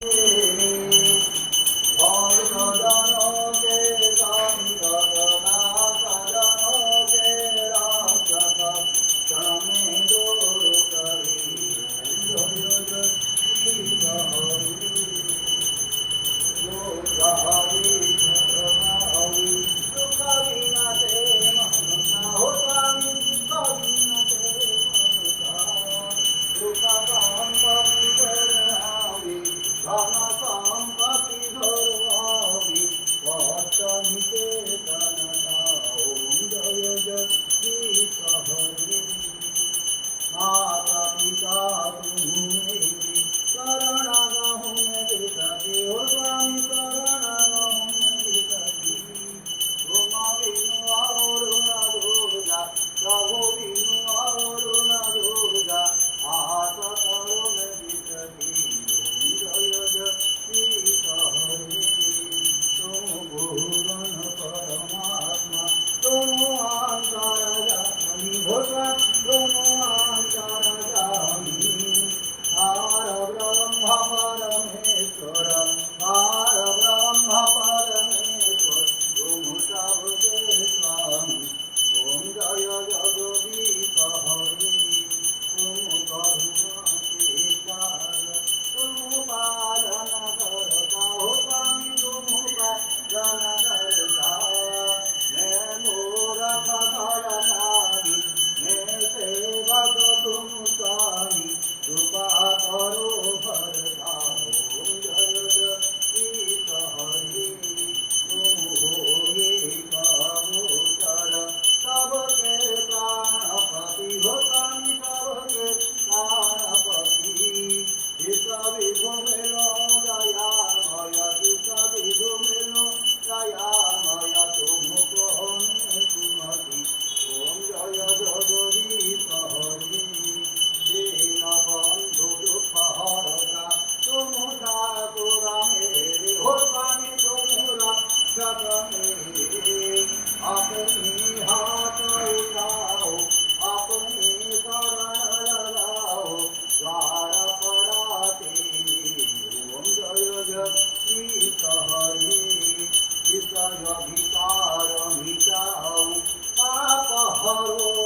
और सजनों के संग सदा सजनों के रक्षक क्षण में दूर करी सुख बिना ते मनुष्य हो स्वामी सुख बिना ते मनुष्य सुख संपत्ति धर्मावी धन संपत्ति धर्मावी वचनिकेतन ओम जय जय हरि माता पिता तुम्हें शरण गहूँ में बिताती हो स्वामी शरण गहूँ में बिताती तुम बिनु और न दूजा प्रभु बिनु और न दूजा आस करो में बिताती ओम जय जय हरि तुम भुवन परमात्मा तुम अंतर्यामी हो तुम अंतर्यामी पार ब्रह्म परमेश्वर पार ब्रह्म परमेश्वर तुम सबके स्वामी ओम जय जगदीश हरि तुम करुणा के सागर तुम पालन करता हो स्वामी तुम पालन करता मैं मूर्ख नारी मैं सेवक तुम स्वामी कृपा करो भरता ओम जय जगदीश हरि तुम हो ये कबूतर सबके प्राणपति हो स्वामी सबके प्राणपति इस विधु मेलो दयामय इस विधु मेलो दयामय तुम कौने सुमति ओम जय जगदीश हरि दीन बंधु दुख हरता तुम ठाकुर मेरे हो स्वामी तुम रक्षक मेरे अपनी हाथ उठाओ अपनी शरण लगाओ द्वार पड़ाते ओम जय जगदीश हरि विषय विकार मिटाओ पाप हरो